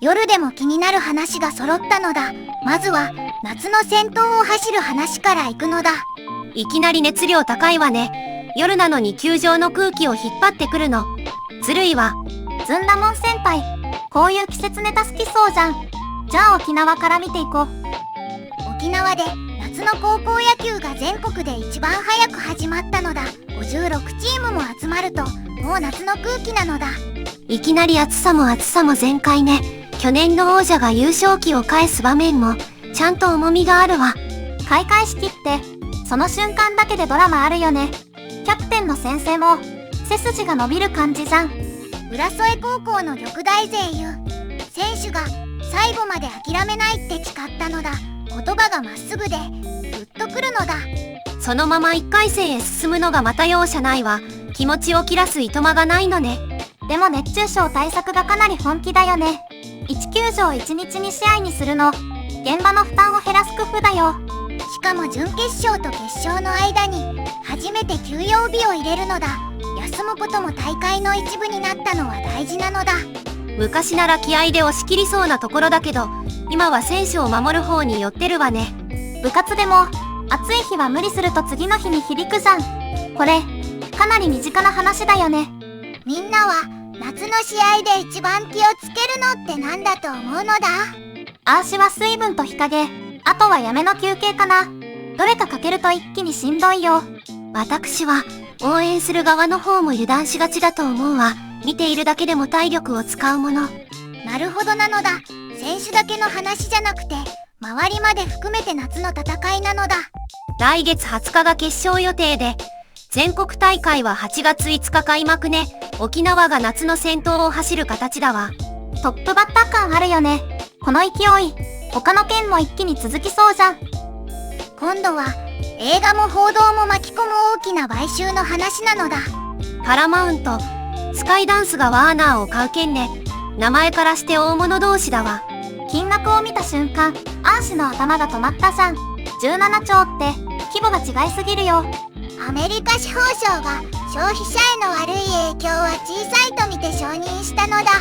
夜でも気になる話が揃ったのだ。まずは夏の先頭を走る話から行くのだ。いきなり熱量高いわね。夜なのに球場の空気を引っ張ってくるの。ずるいわ。ずんだもん先輩、こういう季節ネタ好きそうじゃん。じゃあ沖縄から見ていこう。沖縄で夏の高校野球が全国で一番早く始まったのだ。56チームも集まるともう夏の空気なのだ。いきなり暑さも全開ね。去年の王者が優勝旗を返す場面もちゃんと重みがあるわ。開会式ってその瞬間だけでドラマあるよね。キャプテンの先生も背筋が伸びる感じじゃん。浦添高校の緑大勢優選手が最後まで諦めないって誓ったのだ。言葉がまっすぐでグッとくるのだ。そのまま1回戦へ進むのがまた容赦ないわ。気持ちを切らすいとまがないのね。でも熱中症対策がかなり本気だよね。1球場1日2試合にするの、現場の負担を減らす工夫だよ。しかも準決勝と決勝の間に初めて休養日を入れるのだ。休むことも大会の一部になったのは大事なのだ。昔なら気合で押し切りそうなところだけど、今は選手を守る方に寄ってるわね。部活でも暑い日は無理すると次の日に響くじゃん。これかなり身近な話だよね。みんなは夏の試合で一番気をつけるのって何だと思うのだ？あーしは水分と日陰、あとはやめの休憩かな。どれか欠けると一気にしんどいよ。私は応援する側の方も油断しがちだと思うわ。見ているだけでも体力を使うもの。なるほどなのだ。選手だけの話じゃなくて周りまで含めて夏の戦いなのだ。来月20日が決勝予定で、全国大会は8月5日開幕ね。沖縄が夏の先頭を走る形だわ。トップバッター感あるよね。この勢い、他の県も一気に続きそうじゃん。今度は映画も報道も巻き込む大きな買収の話なのだ。パラマウント、スカイダンスがワーナーを買う件ね。名前からして大物同士だわ。金額を見た瞬間、アーシの頭が止まったじゃん。17兆って規模が違いすぎるよ。アメリカ司法省が消費者への悪い影響は小さいと見て承認したのだ。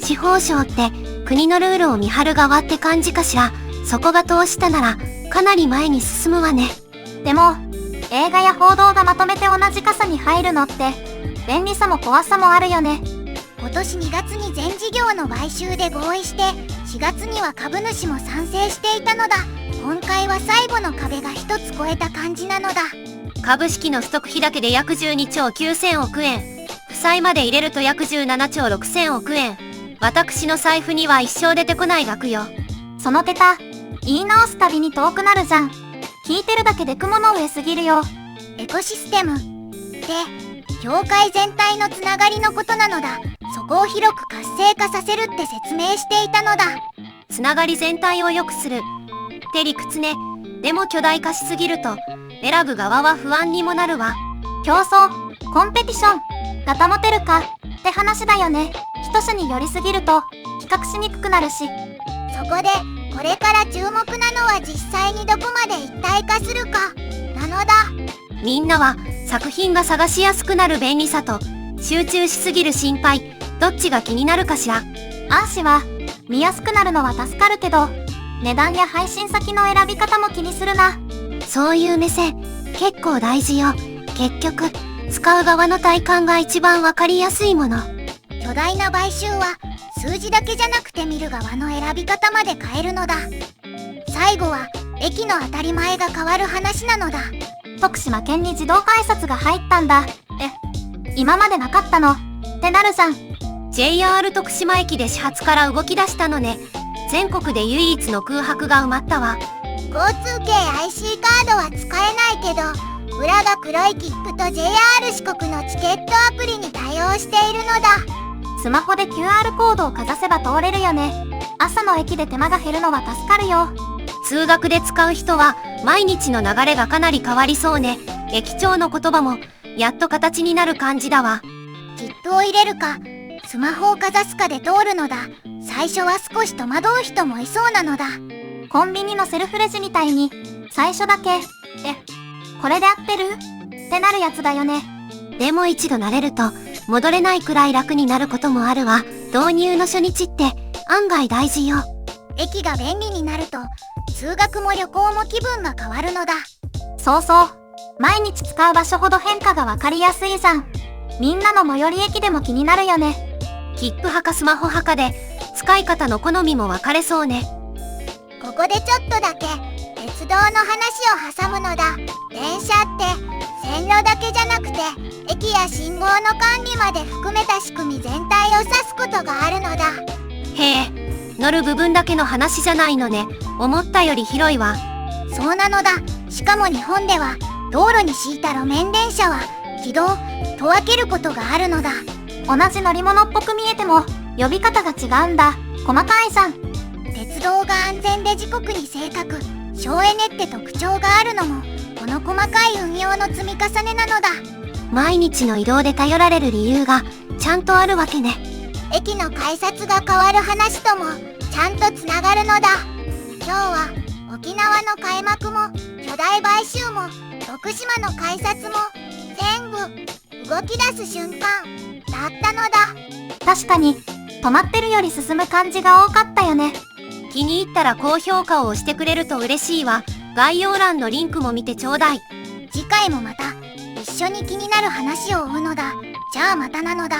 司法省って国のルールを見張る側って感じかしら。そこが通したならかなり前に進むわね。でも映画や報道がまとめて同じ傘に入るのって便利さも怖さもあるよね。今年2月に全事業の買収で合意して4月には株主も賛成していたのだ。今回は最後の壁が一つ超えた感じなのだ。株式のストック費だけで約12兆9000億円。負債まで入れると約17兆6000億円。私の財布には一生出てこない額よ。そのテタ、言い直すたびに遠くなるじゃん。聞いてるだけで雲の上すぎるよ。エコシステムって業界全体のつながりのことなのだ。そこを広く活性化させるって説明していたのだ。つながり全体を良くするって理屈ね。でも巨大化しすぎると選ぶ側は不安にもなるわ。競争、コンペティションが保てるかって話だよね。一社に寄りすぎると比較しにくくなるし。そこでこれから注目なのは実際にどこまで一体化するかなのだ。みんなは作品が探しやすくなる便利さと集中しすぎる心配、どっちが気になるかしら。アーシは見やすくなるのは助かるけど、値段や配信先の選び方も気にするな。そういう目線結構大事よ。結局使う側の体感が一番わかりやすいもの。巨大な買収は数字だけじゃなくて見る側の選び方まで変えるのだ。最後は駅の当たり前が変わる話なのだ。徳島県に自動改札が入ったんだ。今までなかったのってなるじゃん。 JR 徳島駅で始発から動き出したのね。全国で唯一の空白が埋まったわ。交通系 IC カードは使えないけど、裏が黒い切符と JR 四国のチケットアプリに対応しているのだ。スマホで QR コードをかざせば通れるよね。朝の駅で手間が減るのは助かるよ。通学で使う人は毎日の流れがかなり変わりそうね。駅長の言葉もやっと形になる感じだわ。切符を入れるかスマホをかざすかで通るのだ。最初は少し戸惑う人もいそうなのだ。コンビニのセルフレジみたいに最初だけこれで合ってるってなるやつだよね。でも一度慣れると戻れないくらい楽になることもあるわ。導入の初日って案外大事よ。駅が便利になると、通学も旅行も気分が変わるのだ。そうそう。毎日使う場所ほど変化がわかりやすいじゃん。みんなの最寄り駅でも気になるよね。切符派かスマホ派かで、使い方の好みも分かれそうね。ここでちょっとだけ鉄道の話を挟むのだ。電車って線路だけじゃなくて駅や信号の管理まで含めた仕組み全体を指すことがあるのだ。へえ、乗る部分だけの話じゃないのね。思ったより広いわ。そうなのだ。しかも日本では道路に敷いた路面電車は軌道と分けることがあるのだ。同じ乗り物っぽく見えても呼び方が違うんだ。細かいじゃん。鉄道が安全で時刻に正確、省エネって特徴があるのもこの細かい運用の積み重ねなのだ。毎日の移動で頼られる理由がちゃんとあるわけね。駅の改札が変わる話ともちゃんとつながるのだ。今日は沖縄の開幕も巨大買収も徳島の改札も全部動き出す瞬間だったのだ。確かに止まってるより進む感じが多かったよね。気に入ったら高評価を押してくれると嬉しいわ。概要欄のリンクも見てちょうだい。次回もまた一緒に気になる話を追うのだ。じゃあまたなのだ。